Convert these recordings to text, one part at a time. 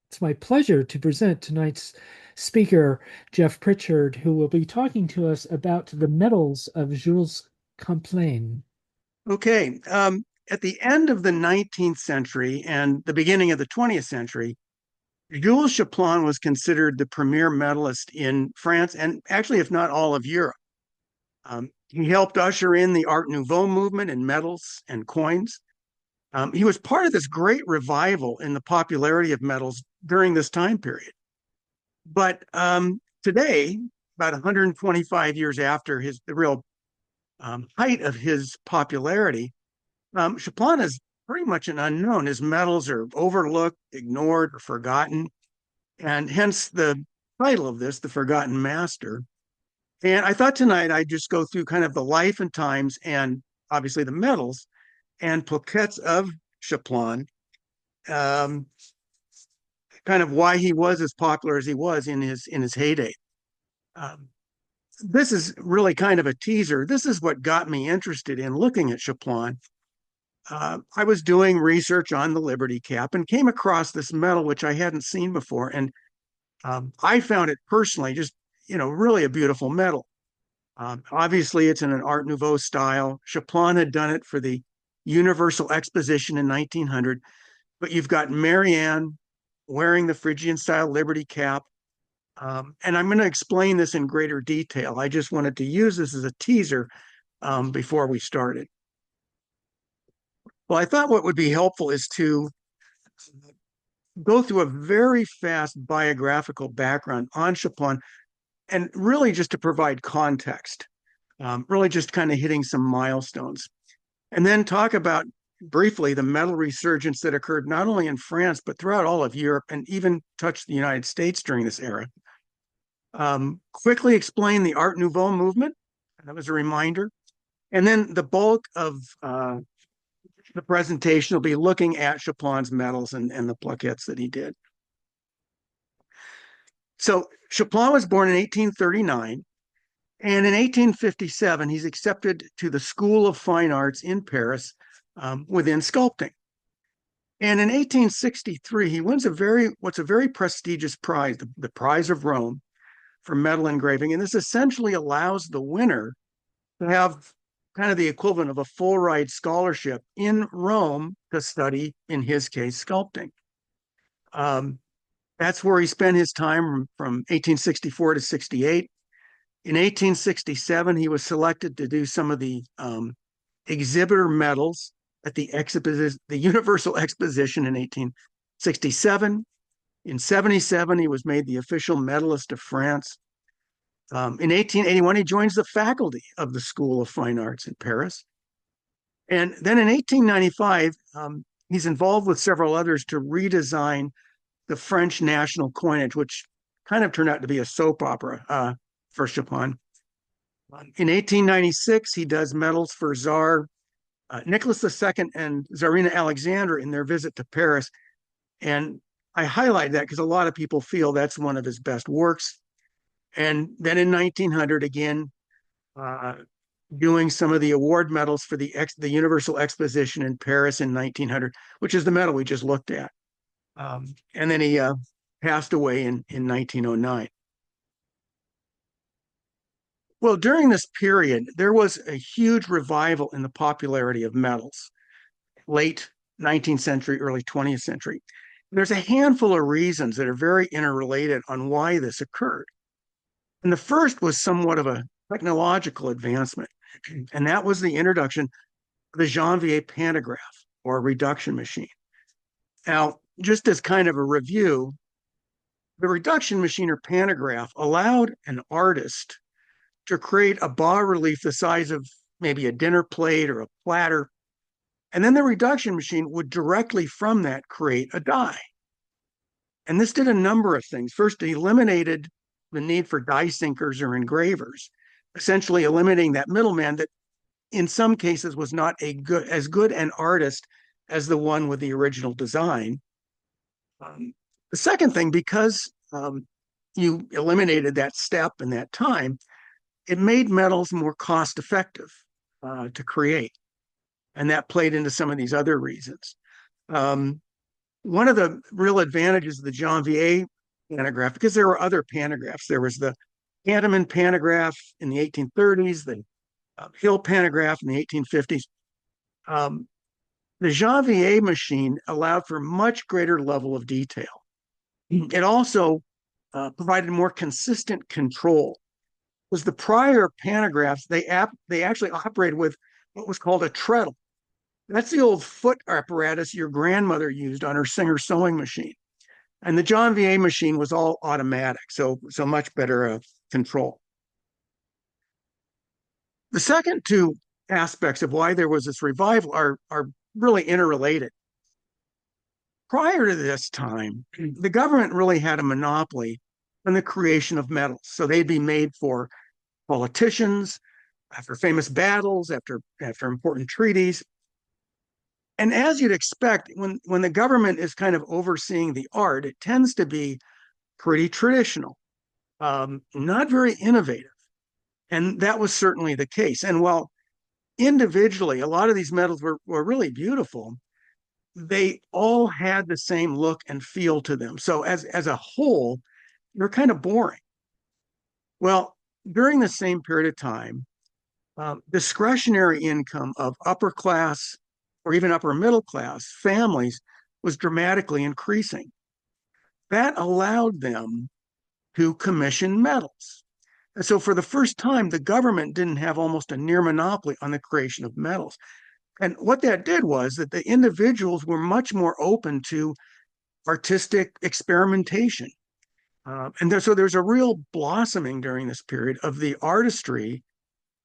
It's my pleasure to present tonight's speaker, Jeff Pritchard, who will be talking to us about the medals of Jules Chaplain. Okay. At the end of the 19th century and the beginning of the 20th century, Jules Chaplain was considered the premier medalist in France and actually, if not all of Europe. He helped usher in the Art Nouveau movement in medals and coins. He was part of this great revival in the popularity of medals during this time period. But today, about 125 years after the real height of his popularity, Chaplain is pretty much an unknown. His medals are overlooked, ignored, or forgotten, and hence the title of this, The Forgotten Master. And I thought tonight I'd just go through kind of the life and times and obviously the medals and plaquettes of Chaplain, um, kind of why he was as popular as he was in his heyday. Um, this is really kind of a teaser. This is what got me interested in looking at Chaplain. I was doing research on the Liberty Cap and came across this medal, which I hadn't seen before. And I found it personally just, really a beautiful medal. Obviously, it's in an Art Nouveau style. Chaplain had done it for the Universal Exposition in 1900. But you've got Marianne wearing the Phrygian style Liberty Cap. And I'm going to explain this in greater detail. I just wanted to use this as a teaser before we started. Well, I thought what would be helpful is to go through a very fast biographical background on Chaplain and really just to provide context, really just kind of hitting some milestones. And then talk about briefly the medal resurgence that occurred not only in France, but throughout all of Europe and even touched the United States during this era. Quickly explain the Art Nouveau movement. That was a reminder. And then the bulk of the presentation will be looking at Chaplain's medals and the plaquettes that he did. So Chaplain was born in 1839, and in 1857, he's accepted to the School of Fine Arts in Paris within sculpting. And in 1863, he wins what's a very prestigious prize, the Prize of Rome for medal engraving. And this essentially allows the winner to have kind of the equivalent of a full ride scholarship in Rome to study, in his case, sculpting. That's where he spent his time from 1864 to 68. In 1867, he was selected to do some of the exhibitor medals at the Universal Exposition in 1867. In 77, he was made the official medalist of France. In 1881, he joins the faculty of the School of Fine Arts in Paris. And then in 1895, he's involved with several others to redesign the French national coinage, which kind of turned out to be a soap opera for Chaplain. In 1896, he does medals for Tsar Nicholas II and Tsarina Alexandra in their visit to Paris. And I highlight that because a lot of people feel that's one of his best works. And then in 1900, again, doing some of the award medals for the Universal Exposition in Paris in 1900, which is the medal we just looked at. And then he passed away in 1909. Well, during this period, there was a huge revival in the popularity of medals, late 19th century, early 20th century. There's a handful of reasons that are very interrelated on why this occurred. And the first was somewhat of a technological advancement, and that was the introduction of the Janvier pantograph or reduction machine. Now, just as kind of a review, the reduction machine or pantograph allowed an artist to create a bas relief the size of maybe a dinner plate or a platter. And then the reduction machine would directly from that create a die. And this did a number of things. First, it eliminated the need for die sinkers or engravers, essentially eliminating that middleman that in some cases was not as good an artist as the one with the original design. The second thing, because you eliminated that step and that time, it made metals more cost effective to create. And that played into some of these other reasons. One of the real advantages of the Janvier pantograph, because there were other pantographs, there was the Andaman pantograph in the 1830s, the Hill pantograph in the 1850s. Um, the Janvier machine allowed for much greater level of detail. It also provided more consistent control. Was the prior pantographs, they actually operated with what was called a treadle. That's the old foot apparatus your grandmother used on her Singer sewing machine. And the Janvier machine was all automatic, so much better control. The second two aspects of why there was this revival are really interrelated. Prior to this time, the government really had a monopoly on the creation of medals. So they'd be made for politicians, after famous battles, after important treaties. And as you'd expect, when the government is kind of overseeing the art, it tends to be pretty traditional, not very innovative. And that was certainly the case. And while individually, a lot of these medals were really beautiful, they all had the same look and feel to them. So as a whole, they're kind of boring. Well, during the same period of time, discretionary income of upper class or even upper middle class families was dramatically increasing. That allowed them to commission medals. And so for the first time, the government didn't have almost a near monopoly on the creation of medals. And what that did was that the individuals were much more open to artistic experimentation. So there's a real blossoming during this period of the artistry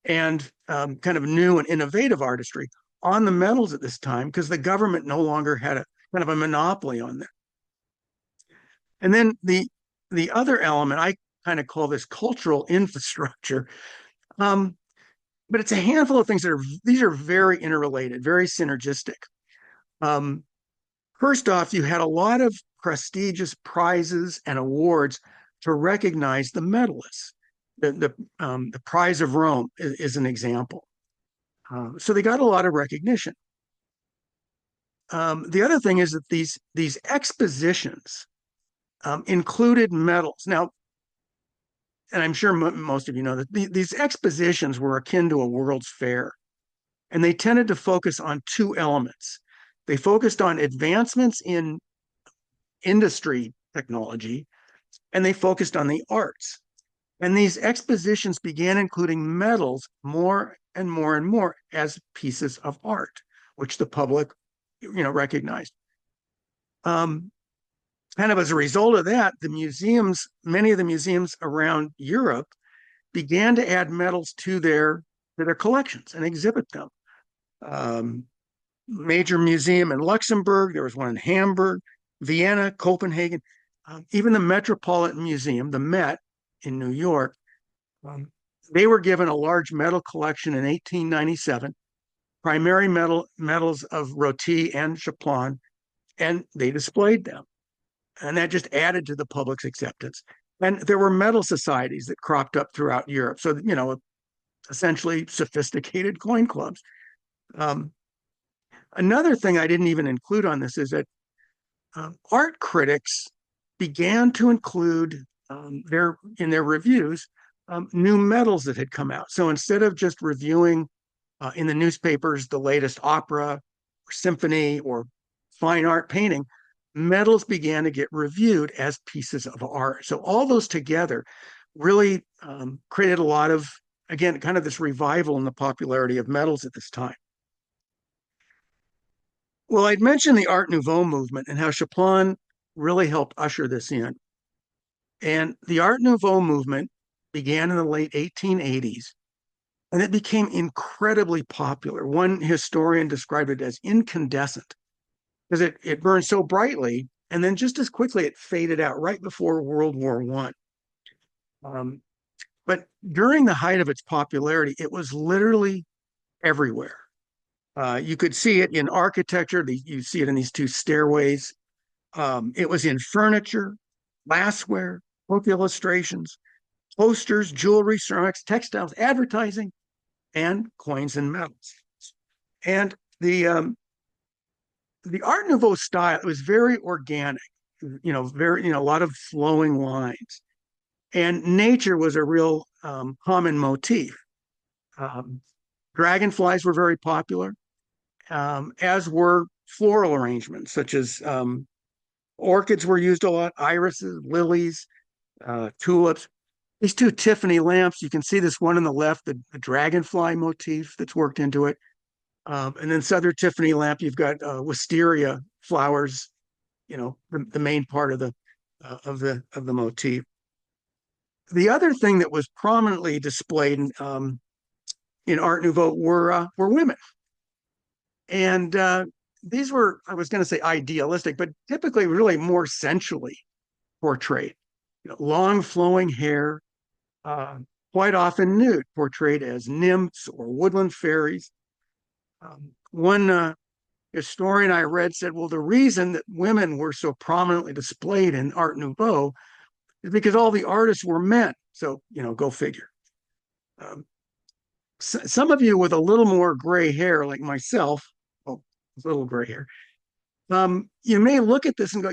and kind of new and innovative artistry on the medals at this time because the government no longer had a kind of a monopoly on that. And then the other element, I kind of call this cultural infrastructure. But it's a handful of things these are very interrelated, very synergistic. Um, First off, you had a lot of prestigious prizes and awards to recognize the medalists. The Prize of Rome is an example. So they got a lot of recognition. The other thing is that these expositions included medals. Now, and I'm sure most of you know that these expositions were akin to a World's Fair, and they tended to focus on two elements. They focused on advancements in industry technology, and they focused on the arts. And these expositions began including medals more and more and more as pieces of art, which the public, recognized. Kind of as a result of that, many of the museums around Europe began to add medals to their collections and exhibit them. Major museum in Luxembourg, there was one in Hamburg, Vienna, Copenhagen, even the Metropolitan Museum, the Met in New York. They were given a large medal collection in 1897, primary medals of Roty and Chaplain, and they displayed them. And that just added to the public's acceptance. And there were medal societies that cropped up throughout Europe. So, essentially sophisticated coin clubs. Another thing I didn't even include on this is that art critics began to include in their reviews new medals that had come out. So instead of just reviewing in the newspapers the latest opera or symphony or fine art painting, medals began to get reviewed as pieces of art. So all those together really created a lot of, again, kind of this revival in the popularity of medals at this time. Well, I'd mentioned the Art Nouveau movement and how Chaplain really helped usher this in. And the Art Nouveau movement began in the late 1880s, and it became incredibly popular. One historian described it as incandescent because it burned so brightly, and then just as quickly it faded out right before World War I. But during the height of its popularity, it was literally everywhere. You could see it in architecture. You see it in these two stairways. It was in furniture, glassware, book illustrations, posters, jewelry, ceramics, textiles, advertising, and coins and medals. And the Art Nouveau style, it was very organic, very, a lot of flowing lines. And nature was a real common motif. Um, Dragonflies were very popular, as were floral arrangements, such as orchids were used a lot, irises, lilies, tulips. These two Tiffany lamps, you can see this one on the left, the dragonfly motif that's worked into it. And then this other Tiffany lamp, you've got wisteria flowers, the main part of the motif. The other thing that was prominently displayed in Art Nouveau were women, and these were, I was going to say idealistic, but typically really more sensually portrayed. Long flowing hair, uh, quite often nude, portrayed as nymphs or woodland fairies. One historian I read said, well, the reason that women were so prominently displayed in Art Nouveau is because all the artists were men. So, go figure. Um, some of you with a little more gray hair, like myself, oh, a little gray hair, you may look at this and go,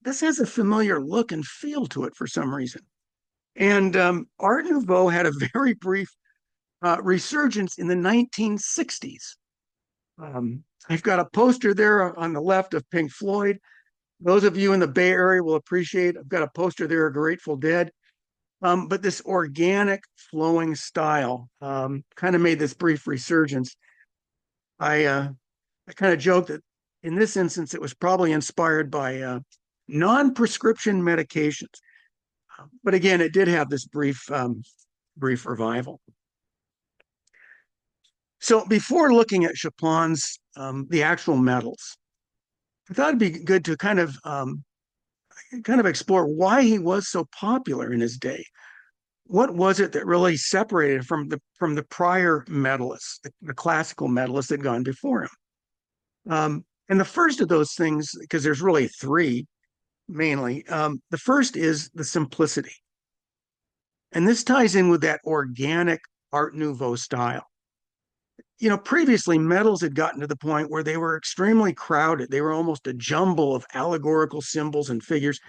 this has a familiar look and feel to it for some reason. And Art Nouveau had a very brief resurgence in the 1960s. I've got a poster there on the left of Pink Floyd. Those of you in the Bay Area will appreciate. I've got a poster there of Grateful Dead. But this organic flowing style kind of made this brief resurgence. I kind of joked that in this instance, it was probably inspired by non-prescription medications. But again, it did have this brief revival. So before looking at Chaplin's the actual medals, I thought it'd be good to kind of explore why he was so popular in his day. What was it that really separated from the prior medalists, the classical medalists that had gone before him? And the first of those things, because there's really three mainly, the first is the simplicity. And this ties in with that organic Art Nouveau style. Previously, medals had gotten to the point where they were extremely crowded. They were almost a jumble of allegorical symbols and figures,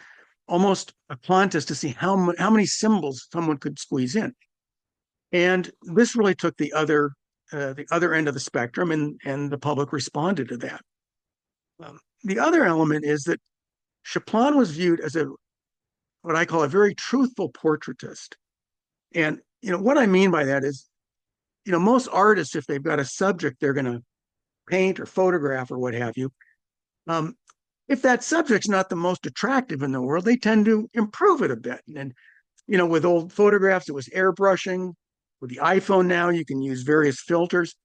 almost a contest to see how many symbols someone could squeeze in. And this really took the other end of the spectrum, and the public responded to that. The other element is that Chaplain was viewed as what I call a very truthful portraitist. And what I mean by that is, most artists, if they've got a subject they're going to paint or photograph or what have you, if that subject's not the most attractive in the world, they tend to improve it a bit. And with old photographs, it was airbrushing. With the iPhone now, you can use various filters.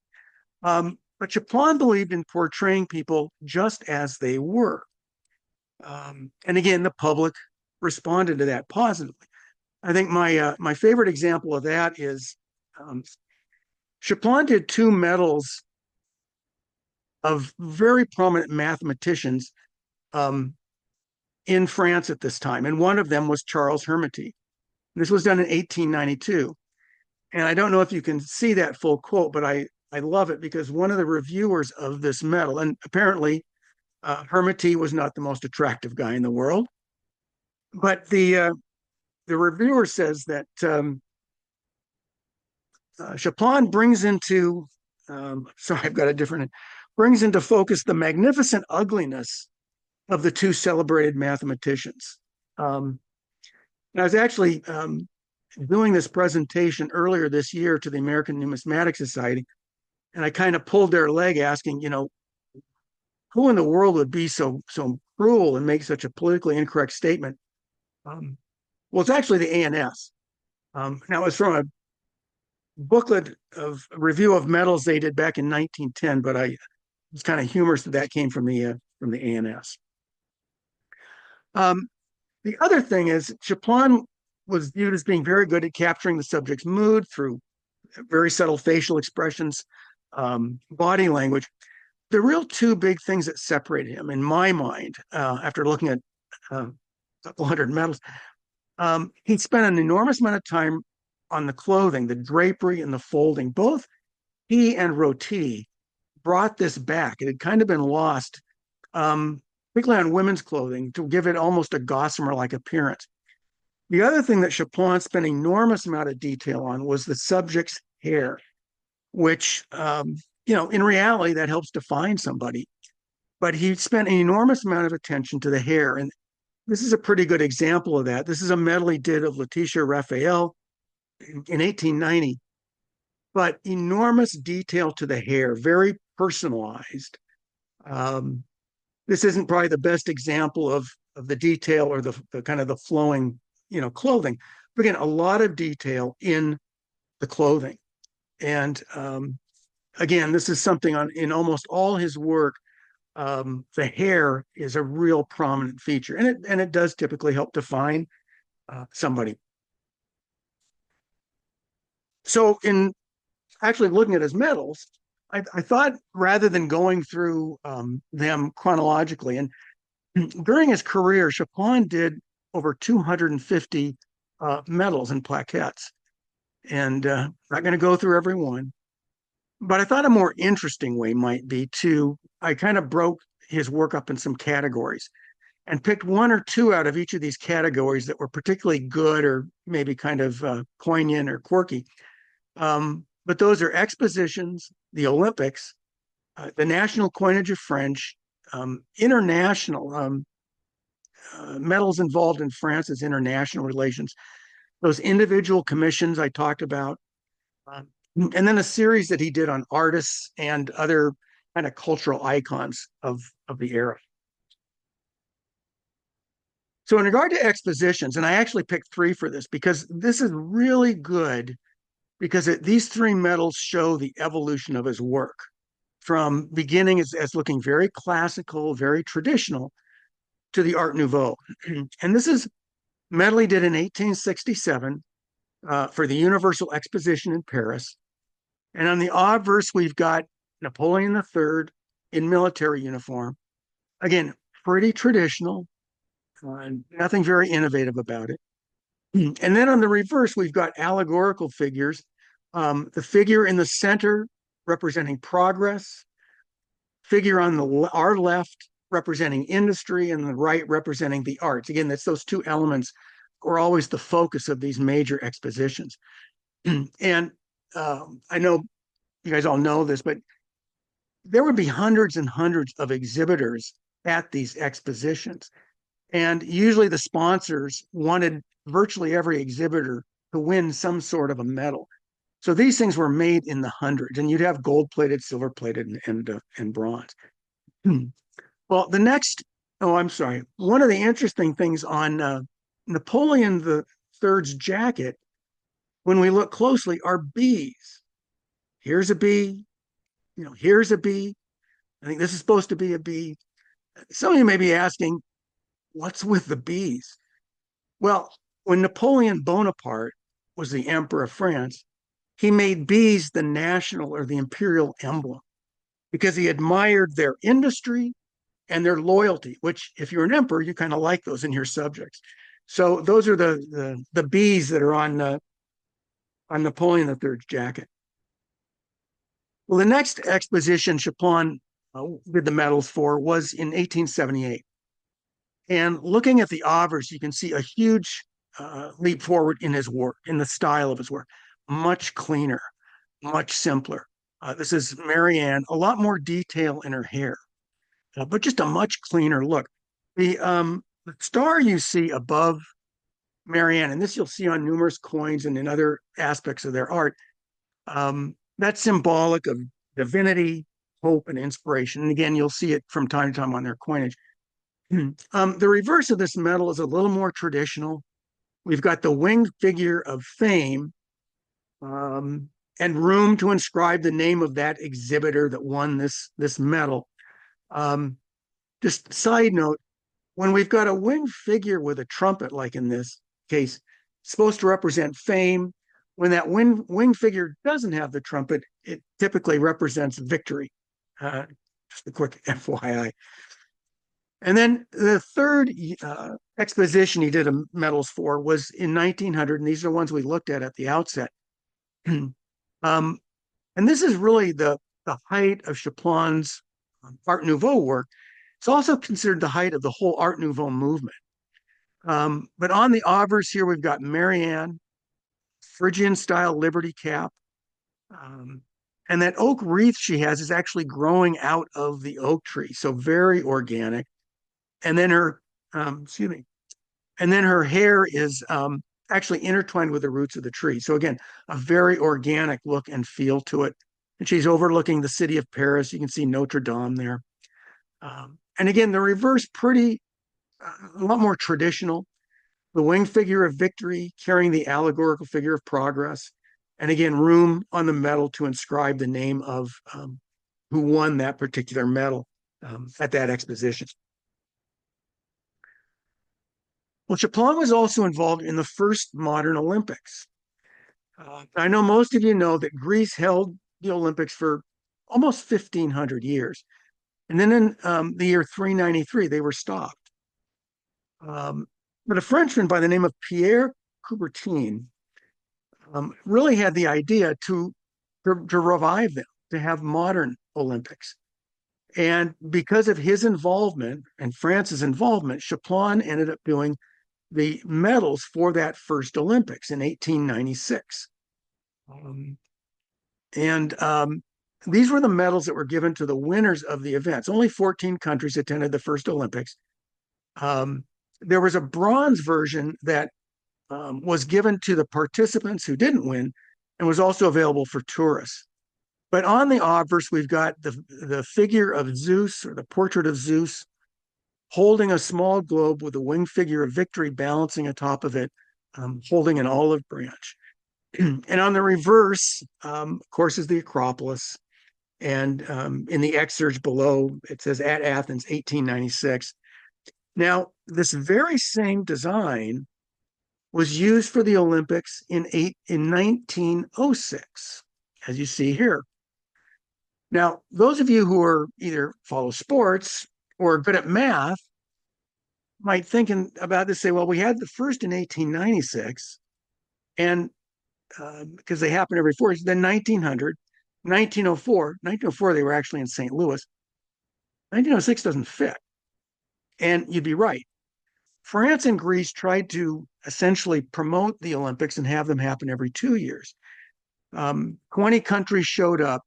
But Chaplain believed in portraying people just as they were. And again, the public responded to that positively. I think my favorite example of that is Chaplain did two medals of very prominent mathematicians in France at this time. And one of them was Charles Hermite. This was done in 1892. And I don't know if you can see that full quote, but I love it because one of the reviewers of this medal, and apparently Hermite was not the most attractive guy in the world, but the reviewer says that Chaplain brings into brings into focus the magnificent ugliness of the two celebrated mathematicians. I was actually doing this presentation earlier this year to the American Numismatic Society, and I kind of pulled their leg asking, who in the world would be so cruel and make such a politically incorrect statement? Well, it's actually the ANS. Now, it's from a booklet of a review of medals they did back in 1910, but I was kind of humorous that came from the ANS. The other thing is Chaplain was viewed as being very good at capturing the subject's mood through very subtle facial expressions, body language. The real two big things that separated him, in my mind, after looking at a couple hundred medals, he spent an enormous amount of time on the clothing, the drapery and the folding. Both he and Roty brought this back. It had kind of been lost particularly on women's clothing, to give it almost a gossamer-like appearance. The other thing that Chaplain spent an enormous amount of detail on was the subject's hair, which, in reality, that helps define somebody. But he spent an enormous amount of attention to the hair. And this is a pretty good example of that. This is a medal he did of Letitia Raphael in 1890, but enormous detail to the hair, very personalized. Um, this isn't probably the best example of the detail or the kind of the flowing, clothing. But again, a lot of detail in the clothing. And again, this is something in almost all his work. The hair is a real prominent feature, and it does typically help define somebody. So, in actually looking at his medals, I thought rather than going through them chronologically, and during his career, Chaplain did over 250 medals and plaquettes, and not going to go through every one. But I thought a more interesting way might be I kind of broke his work up in some categories and picked one or two out of each of these categories that were particularly good or maybe kind of poignant or quirky. But those are expositions, the Olympics, the National Coinage of French, international medals involved in France's international relations, those individual commissions I talked about, and then a series that he did on artists and other kind of cultural icons of the era. So in regard to expositions, and I actually picked three for this because this is really good because these three medals show the evolution of his work from beginning as looking very classical, very traditional, to the Art Nouveau. And this is medal he did in 1867 for the Universal Exposition in Paris. And on the obverse, we've got Napoleon III in military uniform. Again, pretty traditional, nothing very innovative about it. And then on the reverse, we've got allegorical figures. The figure in the center representing progress, figure on our left representing industry, and the right representing the arts. Again, that's those two elements are always the focus of these major expositions. And I know you guys all know this, but there would be hundreds and hundreds of exhibitors at these expositions. And usually the sponsors wanted virtually every exhibitor to win some sort of a medal. So these things were made in the hundreds, and you'd have gold-plated, silver-plated, and bronze. Well, I'm sorry. One of the interesting things on Napoleon III's jacket, when we look closely, are bees. Here's a bee, here's a bee. I think this is supposed to be a bee. Some of you may be asking, what's with the bees? Well, when Napoleon Bonaparte was the emperor of France, he made bees the national or the imperial emblem because he admired their industry and their loyalty, which if you're an emperor, you kind of like those in your subjects. So those are the bees that are on Napoleon III's jacket. Well, the next exposition Chaplain did the medals for was in 1878. And looking at the obverse, you can see a huge leap forward in his work, in the style of his work. Much cleaner, much simpler. This is Marianne, a lot more detail in her hair, but just a much cleaner look. The star you see above Marianne, and this you'll see on numerous coins and in other aspects of their art, that's symbolic of divinity, hope, and inspiration. And again, you'll see it from time to time on their coinage. The reverse of this medal is a little more traditional. We've got the winged figure of fame, and room to inscribe the name of that exhibitor that won this medal. Just side note, when we've got a winged figure with a trumpet, like in this case, supposed to represent fame, when that winged figure doesn't have the trumpet, it typically represents victory. Just a quick FYI. And then the third exposition he did medals for was in 1900, and these are ones we looked at the outset. And this is really the height of Chaplain's Art Nouveau work. It's also considered the height of the whole Art Nouveau movement. But on the obverse here, we've got Marianne, Phrygian style Liberty cap. Um, and that oak wreath she has is actually growing out of the oak tree. So very organic. And then excuse me, and then her hair is actually intertwined with the roots of the tree. So again, a very organic look and feel to it. And she's overlooking the city of Paris. You can see Notre Dame there. And again, the reverse pretty, a lot more traditional. The winged figure of victory carrying the allegorical figure of progress. And again, room on the medal to inscribe the name of who won that particular medal at that exposition. Well, Chaplain was also involved in the first modern Olympics. I know most of you know that Greece held the Olympics for almost 1,500 years. And then in the year 393, they were stopped. But a Frenchman by the name of Pierre Coubertin really had the idea to revive them, to have modern Olympics. And because of his involvement and France's involvement, Chaplain ended up doing the medals for that first Olympics in 1896. These were the medals that were given to the winners of the events. Only 14 countries attended the first Olympics. There was a bronze version that was given to the participants who didn't win and was also available for tourists. But on the obverse, we've got the figure of Zeus, or the portrait of Zeus, holding a small globe with a winged figure of victory balancing atop of it, holding an olive branch. And on the reverse, of course, is the Acropolis. And in the excerpt below, it says at Athens, 1896. Now, this very same design was used for the Olympics in 1906, as you see here. Now, those of you who are either follow sports or are good at math might think about this, say, well, we had the first in 1896, and because they happen every 4 years, then 1900, 1904, they were actually in St. Louis. 1906 doesn't fit. And you'd be right. France and Greece tried to essentially promote the Olympics and have them happen every 2 years. 20 countries showed up,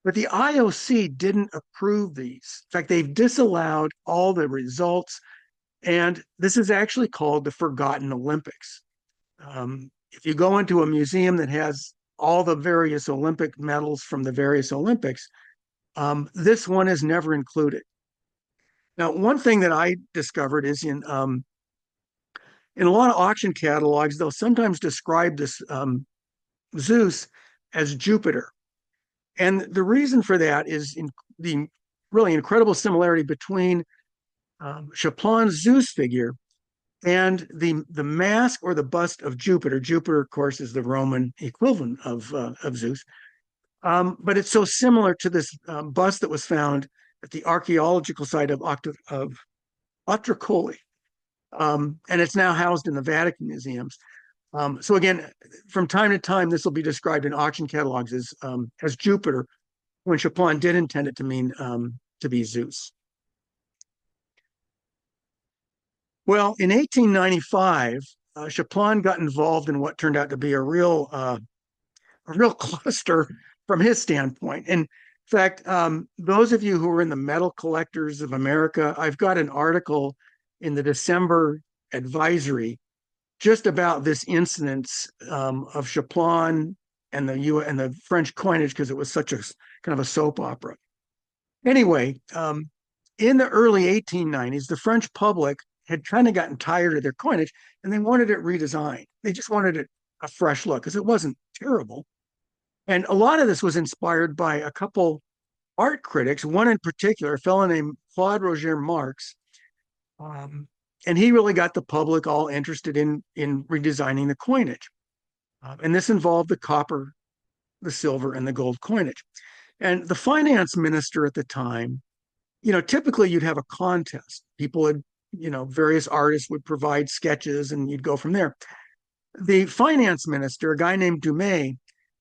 but the IOC didn't approve these. In fact, they've disallowed all the results, and this is actually called the Forgotten Olympics. If you go into a museum that has all the various Olympic medals from the various Olympics, this one is never included. Now, one thing that I discovered is in a lot of auction catalogs, they'll sometimes describe this Zeus as Jupiter. And the reason for that is in the really incredible similarity between Chaplain's Zeus figure and the mask or the bust of Jupiter. Jupiter, of course, is the Roman equivalent of Zeus. But it's so similar to this bust that was found at the archaeological site of Otricoli. And it's now housed in the Vatican museums. So again, from time to time, this will be described in auction catalogs as Jupiter, when Chaplain did intend it to mean to be Zeus. Well, in 1895, Chaplain got involved in what turned out to be a real cluster from his standpoint. In fact, those of you who are in the Metal Collectors of America, I've got an article in the December advisory just about this incidence of Chaplain and the French coinage, because it was such a kind of a soap opera. Anyway, in the early 1890s, the French public had kind of gotten tired of their coinage and they wanted it redesigned. They just wanted it a fresh look because it wasn't terrible. And a lot of this was inspired by a couple art critics, one in particular, a fellow named Claude Roger Marx. And he really got the public all interested in redesigning the coinage. And this involved the copper, the silver, and the gold coinage. And the finance minister at the time, typically you'd have a contest. People would, various artists would provide sketches and you'd go from there. The finance minister, a guy named Dumais,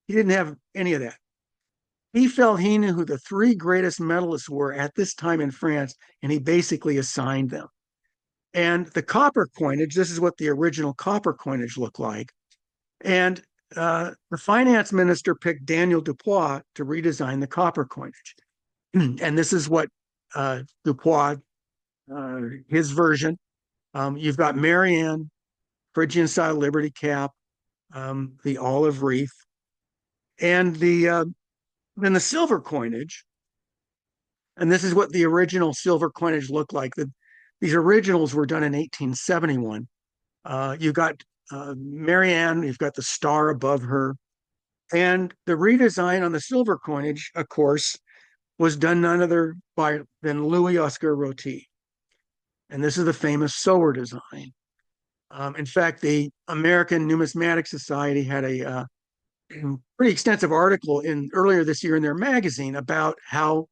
he didn't have any of that. He felt he knew who the three greatest medalists were at this time in France, and he basically assigned them. And the copper coinage, this is what the original copper coinage looked like. And the finance minister picked Daniel Dupois to redesign the copper coinage. And this is what Dupois, his version. You've got Marianne, Phrygian style Liberty cap, the olive wreath, and then the silver coinage. And this is what the original silver coinage looked like. These originals were done in 1871. You got Marianne, you've got the star above her. And the redesign on the silver coinage, of course, was done none other than Louis Oscar Roty. And this is the famous Sower design. In fact, the American Numismatic Society had a pretty extensive article earlier this year in their magazine about how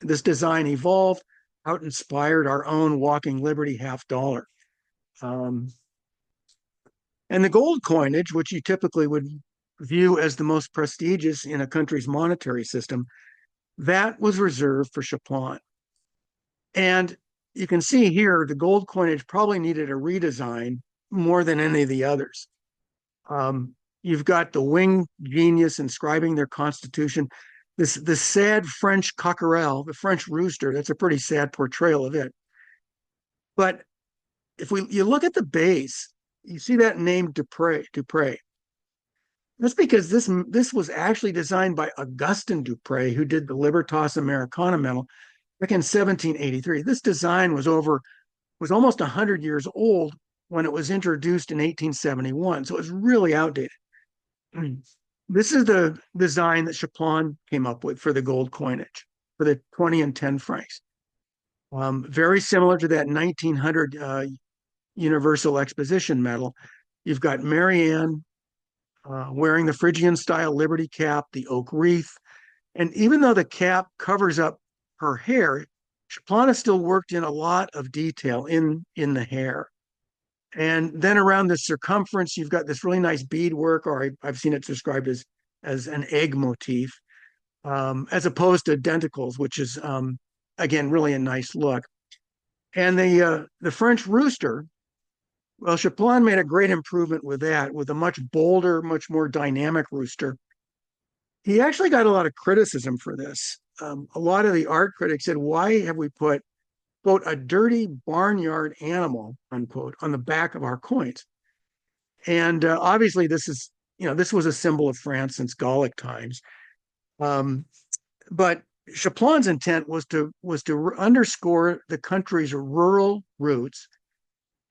this design evolved, how it inspired our own Walking Liberty half dollar. And the gold coinage, which you typically would view as the most prestigious in a country's monetary system, that was reserved for Chaplain. And you can see here the gold coinage probably needed a redesign more than any of the others. You've got the winged genius inscribing their constitution. This sad French cockerel, the French rooster, that's a pretty sad portrayal of it. But if you look at the base, you see that name Dupré. That's because this was actually designed by Augustin Dupré, who did the Libertas Americana medal back in 1783. This design was almost 100 years old when it was introduced in 1871, so it was really outdated. This is the design that Chaplain came up with for the gold coinage, for the 20 and 10 francs. Very similar to that 1900 Universal Exposition medal. You've got Marianne wearing the Phrygian style Liberty cap, the oak wreath. And even though the cap covers up her hair, Chaplain has still worked in a lot of detail in the hair. And then around the circumference, you've got this really nice beadwork, or I've seen it described as an egg motif, as opposed to denticles, which is, again, really a nice look. And the French rooster, well, Chaplain made a great improvement with that, with a much bolder, much more dynamic rooster. He actually got a lot of criticism for this. A lot of the art critics said, why have we put, quote, a dirty barnyard animal, unquote, on the back of our coins? And obviously this was a symbol of France since Gallic times. But Chaplain's intent was to underscore the country's rural roots.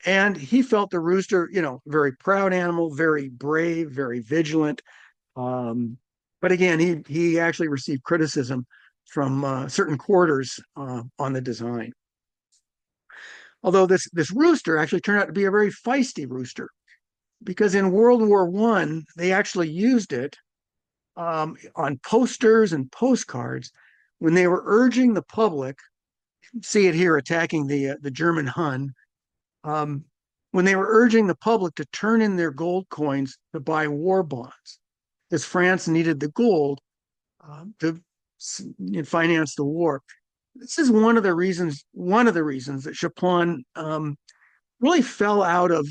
And he felt the rooster, very proud animal, very brave, very vigilant. But again, he actually received criticism from certain quarters on the design. Although this rooster actually turned out to be a very feisty rooster, because in World War I, they actually used it on posters and postcards when they were urging the public, see it here attacking the German Hun, when they were urging the public to turn in their gold coins to buy war bonds, because France needed the gold to finance the war. This is one of the reasons that Chaplain really fell out of,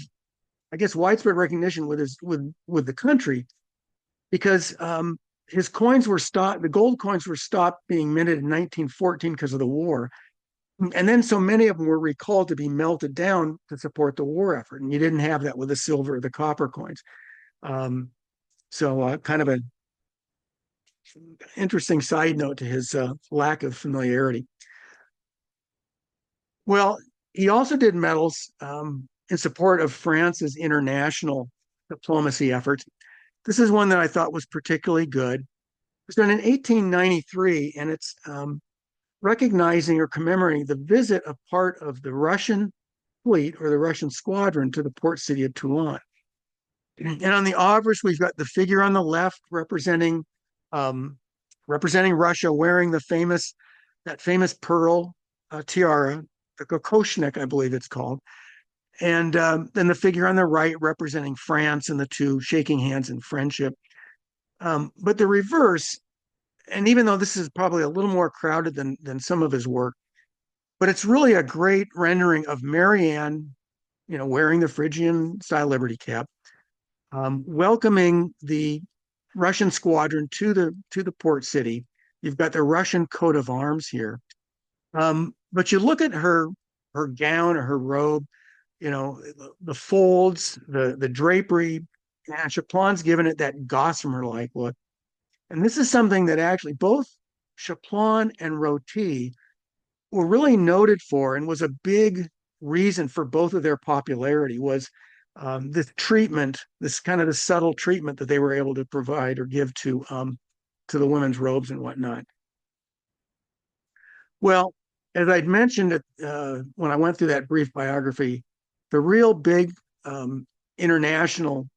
I guess, widespread recognition with the country, because his coins were stopped. The gold coins were stopped being minted in 1914 because of the war, and then so many of them were recalled to be melted down to support the war effort. And you didn't have that with the silver or the copper coins. So kind of an interesting side note to his lack of familiarity. Well, he also did medals in support of France's international diplomacy efforts. This is one that I thought was particularly good. It was done in 1893, and it's recognizing or commemorating the visit of part of the Russian fleet or the Russian squadron to the port city of Toulon. And on the obverse, we've got the figure on the left representing Russia wearing that famous pearl tiara, the kokoshnik, I believe it's called. And then the figure on the right representing France and the two shaking hands in friendship. But the reverse and even though this is probably a little more crowded than some of his work, but it's really a great rendering of Marianne, wearing the Phrygian style liberty cap, welcoming the Russian squadron to the port city. You've got the Russian coat of arms here, but you look at her gown or her robe, the folds, the drapery, and Chaplin's given it that gossamer-like look. And this is something that actually both Chaplin and Roty were really noted for, and was a big reason for both of their popularity, was this treatment, this kind of the subtle treatment that they were able to provide or give to the women's robes and whatnot. Well, as I'd mentioned when I went through that brief biography, the real big international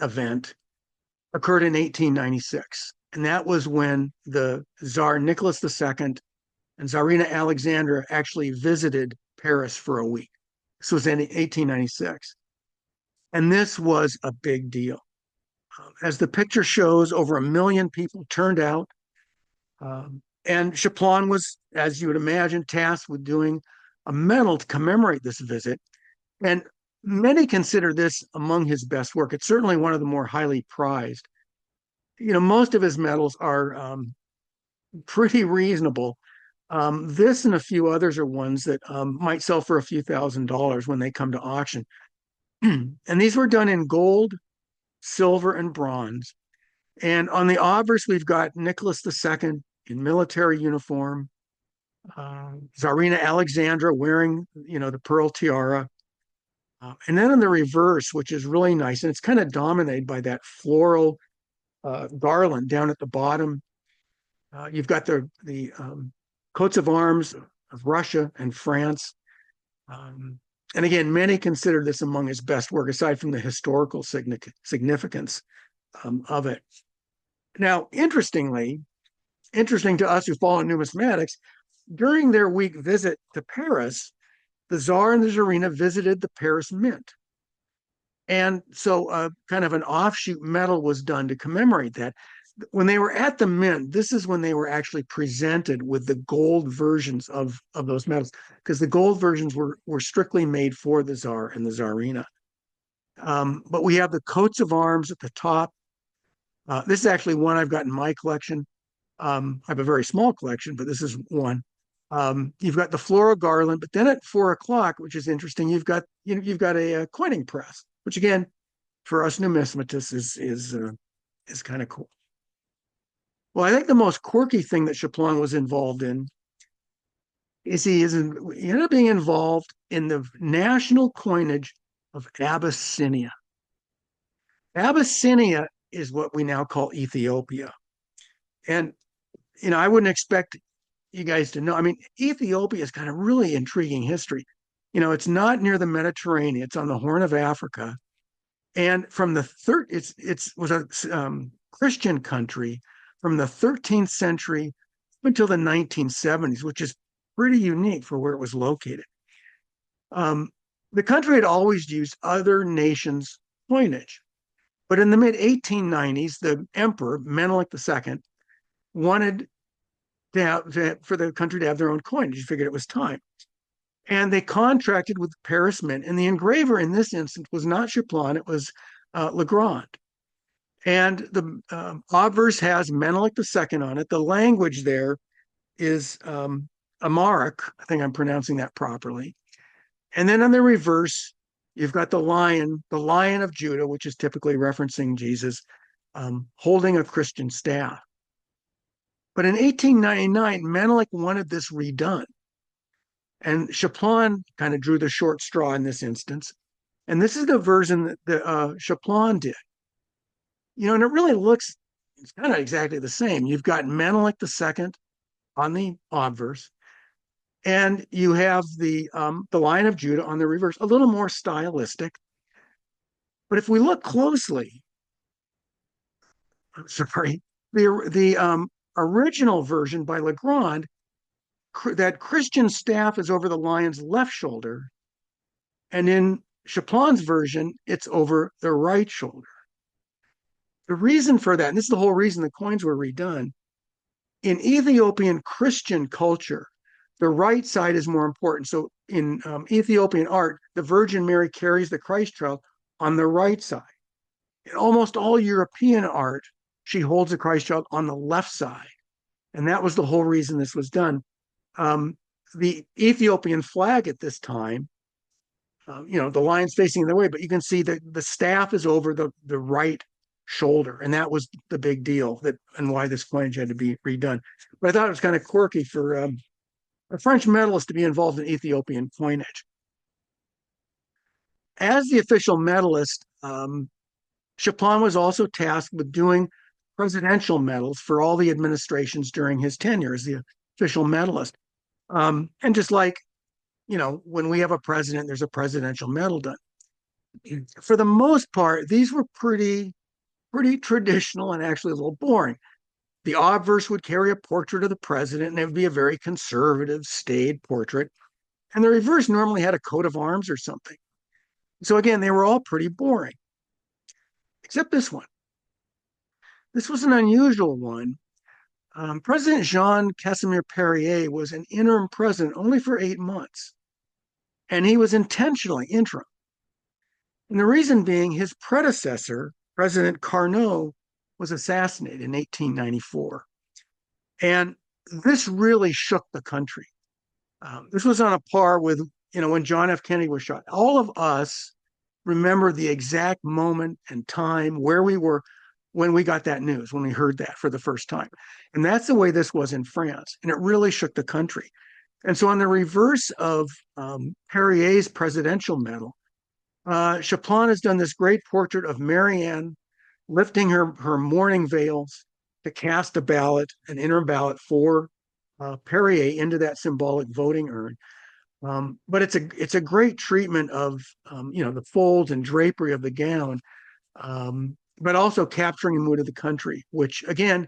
event occurred in 1896. And that was when the Tsar Nicholas II and Tsarina Alexandra actually visited Paris for a week. This was in 1896. And this was a big deal. As the picture shows, over 1 million people turned out. And Chaplin was, as you would imagine, tasked with doing a medal to commemorate this visit. And many consider this among his best work. It's certainly one of the more highly prized. Most of his medals are pretty reasonable. This and a few others are ones that might sell for a few $1,000s when they come to auction. And these were done in gold, silver, and bronze. And on the obverse, we've got Nicholas II in military uniform, Tsarina Alexandra wearing, the pearl tiara. And then on the reverse, which is really nice, and it's kind of dominated by that floral garland down at the bottom. You've got the coats of arms of Russia and France. And again, many consider this among his best work, aside from the historical significance of it. Now, interesting to us who follow numismatics, during their week visit to Paris, the Tsar and the Tsarina visited the Paris Mint. And so kind of an offshoot medal was done to commemorate that. When they were at the Mint, this is when they were actually presented with the gold versions of those medals, because the gold versions were strictly made for the Tsar and the Tsarina. But we have the coats of arms at the top. This is actually one I've got in my collection. I have a very small collection, but this is one. You've got the floral garland, but then at 4 o'clock, which is interesting, you've got a coining press, which again, for us numismatists is kind of cool. Well, I think the most quirky thing that Chaplin was involved in is he ended up being involved in the national coinage of Abyssinia. Abyssinia is what we now call Ethiopia. And, I wouldn't expect you guys to know. I mean, Ethiopia is kind of really intriguing history. It's not near the Mediterranean. It's on the Horn of Africa. And from the it was a Christian country from the 13th century until the 1970s, which is pretty unique for where it was located. The country had always used other nations' coinage. But in the mid-1890s, the emperor, Menelik II, wanted for the country to have their own coinage. He figured it was time. And they contracted with the Paris Mint. And the engraver in this instance was not Chaplin, it was Legrand. And the obverse has Menelik II on it. The language there is Amharic. I think I'm pronouncing that properly. And then on the reverse, you've got the lion of Judah, which is typically referencing Jesus, holding a Christian staff. But in 1899, Menelik wanted this redone. And Chaplin kind of drew the short straw in this instance. And this is the version that Chaplin did. And it really looks, it's kind of exactly the same. You've got Menelik II on the obverse, and you have the Lion of Judah on the reverse, a little more stylistic. But if we look closely, the original version by Legrand, that Christian staff is over the lion's left shoulder, and in Chaplin's version, it's over the right shoulder. The reason for that, and this is the whole reason the coins were redone, in Ethiopian Christian culture, the right side is more important. So in Ethiopian art, the Virgin Mary carries the Christ child on the right side. In almost all European art, she holds the Christ child on the left side. And that was the whole reason this was done. Um, the Ethiopian flag at this time, the lion's facing the way, but you can see that the staff is over the right shoulder. And that was the big deal and why this coinage had to be redone. But I thought it was kind of quirky for a French medalist to be involved in Ethiopian coinage. As the official medalist, Chaplain was also tasked with doing presidential medals for all the administrations during his tenure as the official medalist. And just like, when we have a president, there's a presidential medal done. For the most part, these were pretty traditional and actually a little boring. The obverse would carry a portrait of the president, and it would be a very conservative, staid portrait. And the reverse normally had a coat of arms or something. So again, they were all pretty boring, except this one. This was an unusual one. President Jean Casimir Perrier was an interim president only for 8 months, and he was intentionally interim. And the reason being his predecessor, President Carnot, was assassinated in 1894. And this really shook the country. This was on a par with, when John F. Kennedy was shot. All of us remember the exact moment and time where we were when we got that news, when we heard that for the first time. And that's the way this was in France. And it really shook the country. And so on the reverse of Perrier's presidential medal, Chaplain has done this great portrait of Marianne lifting her mourning veils to cast a ballot, an interim ballot for Perrier into that symbolic voting urn. But it's a great treatment of the folds and drapery of the gown, but also capturing the mood of the country, which again,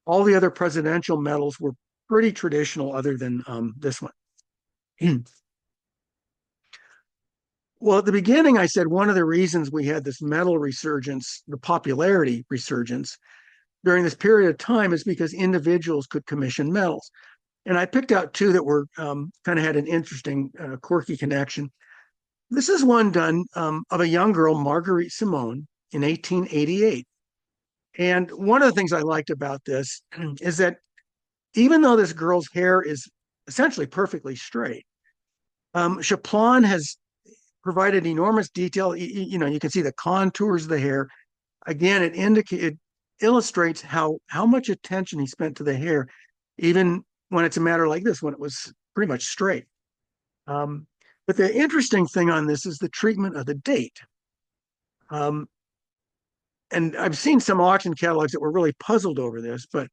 all the other presidential medals were pretty traditional other than this one. Well, at the beginning, I said one of the reasons we had this medal resurgence, the popularity resurgence during this period of time is because individuals could commission medals. And I picked out two that were kind of had an interesting, quirky connection. This is one done of a young girl, Marguerite Simone, in 1888. And one of the things I liked about this is that even though this girl's hair is essentially perfectly straight, Chaplain has provided enormous detail. You can see the contours of the hair. Again, it illustrates how much attention he spent to the hair, even when it's a matter like this, when it was pretty much straight. But the interesting thing on this is the treatment of the date. And I've seen some auction catalogs that were really puzzled over this, but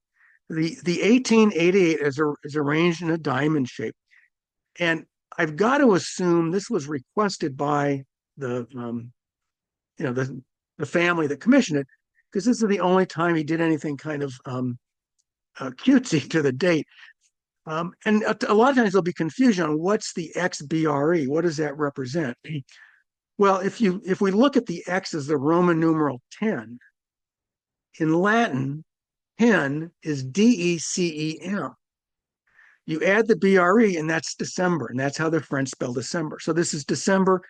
the 1888 is arranged in a diamond shape. And I've got to assume this was requested by the family that commissioned it, because this is the only time he did anything kind of cutesy to the date. And a lot of times there'll be confusion on what's the XBRE. What does that represent? Well, if we look at the X as the Roman numeral 10, in Latin, 10 is DECEM. You add the BRE, and that's December, and that's how the French spell December. So this is December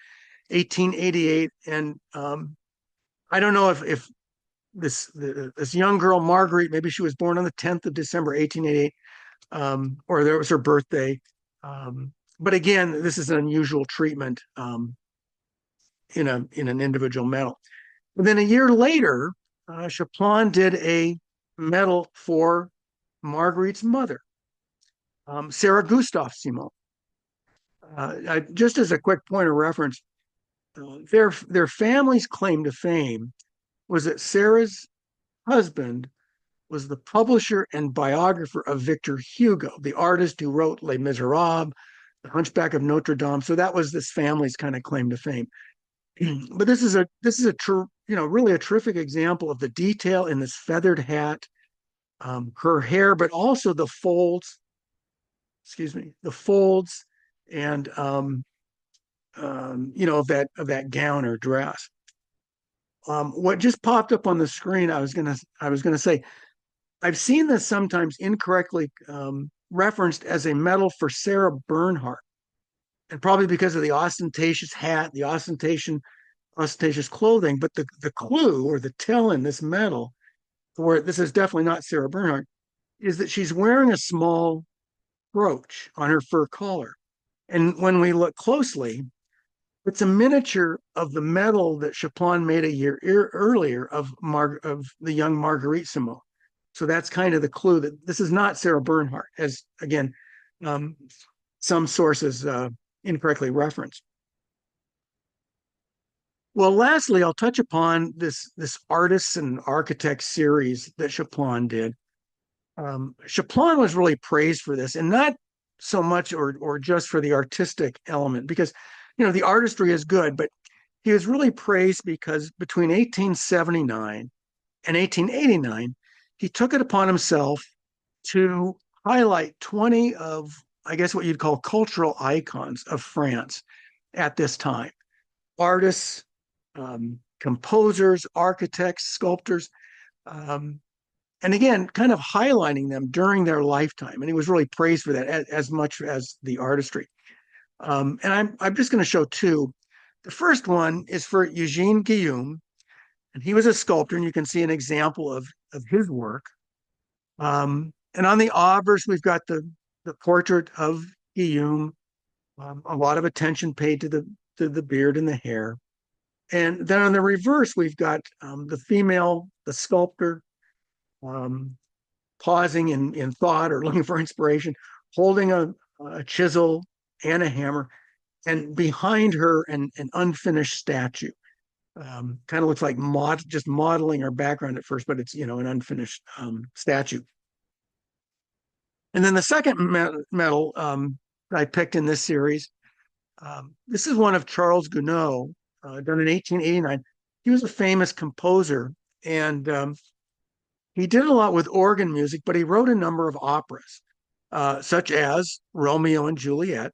1888, and I don't know if this young girl, Marguerite, maybe she was born on the 10th of December, 1888, or there was her birthday. But again, this is an unusual treatment in an individual medal. But then a year later, Chaplain did a medal for Marguerite's mother, Sarah Gustave Simon. Just as a quick point of reference, their family's claim to fame was that Sarah's husband was the publisher and biographer of Victor Hugo, the artist who wrote Les Miserables, The Hunchback of Notre Dame. So that was this family's kind of claim to fame. But this is really a terrific example of the detail in this feathered hat, her hair, but also the folds. The folds and of that gown or dress. What just popped up on the screen, I was gonna say, I've seen this sometimes incorrectly referenced as a medal for Sarah Bernhardt, and probably because of the ostentatious hat, the ostentatious clothing. But the clue or the tell in this medal, where this is definitely not Sarah Bernhardt, is that she's wearing a small brooch on her fur collar. And when we look closely, it's a miniature of the medal that Chaplain made a year earlier of the young Marguerite Simon. So that's kind of the clue that this is not Sarah Bernhardt, as again, um, some sources incorrectly reference. Well, lastly, I'll touch upon this artists and architects series that Chaplain did. Chaplain was really praised for this, and not so much or just for the artistic element, because the artistry is good, but he was really praised because between 1879 and 1889, he took it upon himself to highlight 20 of, I guess, what you'd call cultural icons of France at this time. Artists, composers, architects, sculptors, and again, kind of highlighting them during their lifetime. And he was really praised for that as much as the artistry. And I'm just going to show two. The first one is for Eugene Guillaume, and he was a sculptor, and you can see an example of his work. And on the obverse, we've got the portrait of Guillaume, a lot of attention paid to the beard and the hair. And then on the reverse, we've got the female, the sculptor, pausing in thought or looking for inspiration, holding a chisel and a hammer, and behind her an unfinished statue. Kind of looks like just modeling her background at first, but it's an unfinished statue. And then the second medal I picked in this series, this is one of Charles Gounod, done in 1889. He was a famous composer, and he did a lot with organ music, but he wrote a number of operas, such as Romeo and Juliet.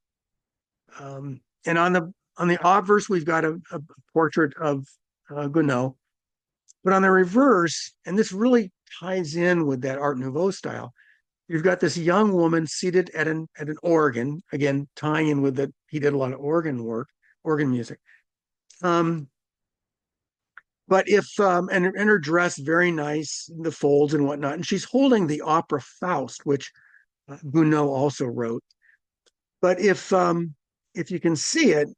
And on the obverse, we've got a portrait of Gounod, but on the reverse, and this really ties in with that Art Nouveau style, you've got this young woman seated at an organ, again tying in with that he did a lot of organ music. But and her dress very nice, the folds and whatnot, and she's holding the opera Faust, which Gounod also wrote. But if you can see it,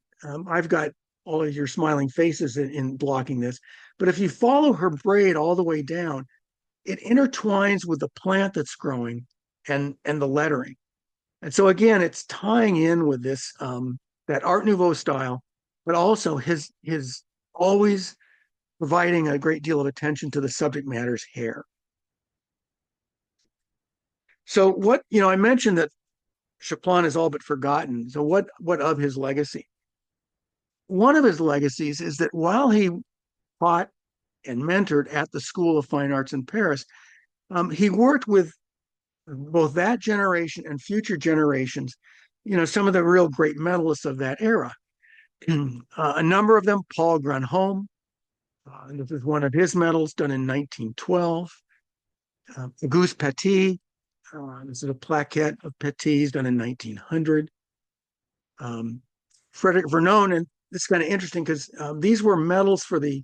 I've got all of your smiling faces in blocking this. But if you follow her braid all the way down, it intertwines with the plant that's growing and the lettering. And so again, it's tying in with this that Art Nouveau style, but also his always providing a great deal of attention to the subject matter's hair. So I mentioned that Chaplain is all but forgotten. So what of his legacy? One of his legacies is that while he taught and mentored at the School of Fine Arts in Paris, he worked with both that generation and future generations, some of the real great medalists of that era. A number of them, Paul Grandhomme, this is one of his medals done in 1912. Auguste Petit, this is a plaquette of Petit's done in 1900. Frederick Vernon, and this is kind of interesting because these were medals for the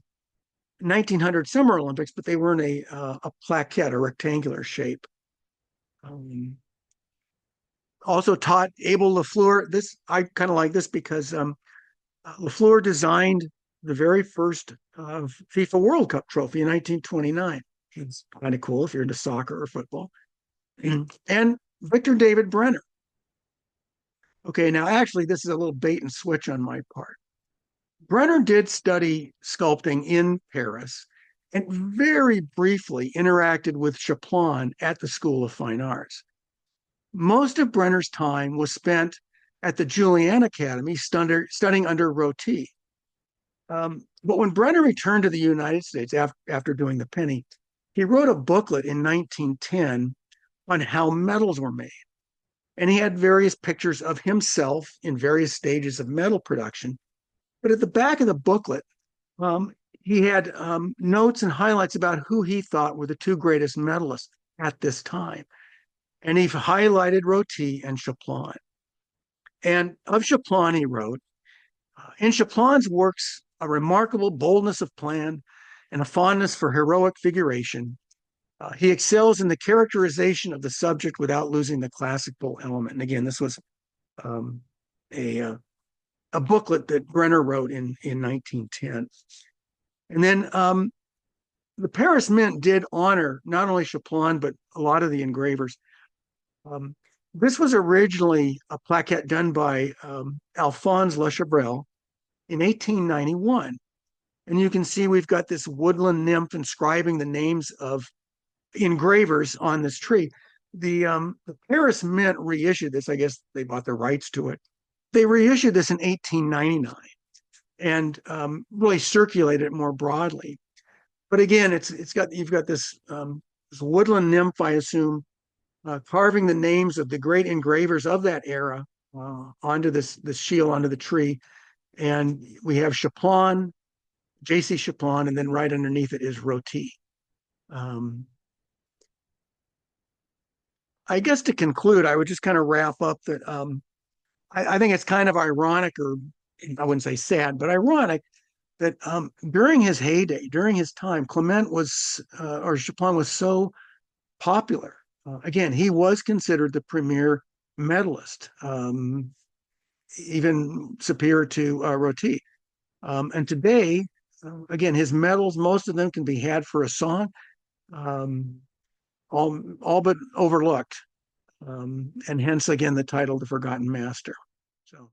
1900 Summer Olympics, but they were in a plaquette, a rectangular shape. Also taught Abel Lafleur. This I kind of like this because Lafleur designed the very first FIFA World Cup trophy in 1929. It's kind of cool if you're into soccer or football. And Victor David Brenner. Okay, now actually, this is a little bait and switch on my part. Brenner did study sculpting in Paris and very briefly interacted with Chaplain at the School of Fine Arts. Most of Brenner's time was spent at the Julian Academy studying under Roty. But when Brenner returned to the United States after doing the penny, he wrote a booklet in 1910 on how medals were made. And he had various pictures of himself in various stages of medal production. But at the back of the booklet, he had notes and highlights about who he thought were the two greatest medalists. at this time. And he highlighted Roty and Chaplain. And of Chaplain, he wrote, in Chaplain's works, a remarkable boldness of plan and a fondness for heroic figuration. He excels in the characterization of the subject without losing the classical element. And again, this was um, a, a booklet that Brenner wrote in 1910. And then the Paris Mint did honor not only Chaplain, but a lot of the engravers. Um, this was originally a plaquette done by Alphonse Lechebrel in 1891. And you can see we've got this woodland nymph inscribing the names of engravers on this tree. The Paris Mint reissued this. I guess they bought the rights to it. They reissued this in 1899 and really circulated it more broadly. But again, you've got this woodland nymph, I assume, carving the names of the great engravers of that era onto this shield, onto the tree. And we have Chaplain, J.C. Chaplain, and then right underneath it is Roty. I guess to conclude, I would just kind of wrap up that I think it's kind of ironic, or I wouldn't say sad, but ironic that during his heyday, during his time, Clement was, or Chaplain was so popular. Again, he was considered the premier medalist, even superior to Roty. And today, again, his medals, most of them can be had for a song, all but overlooked. And hence, again, the title, The Forgotten Master. So.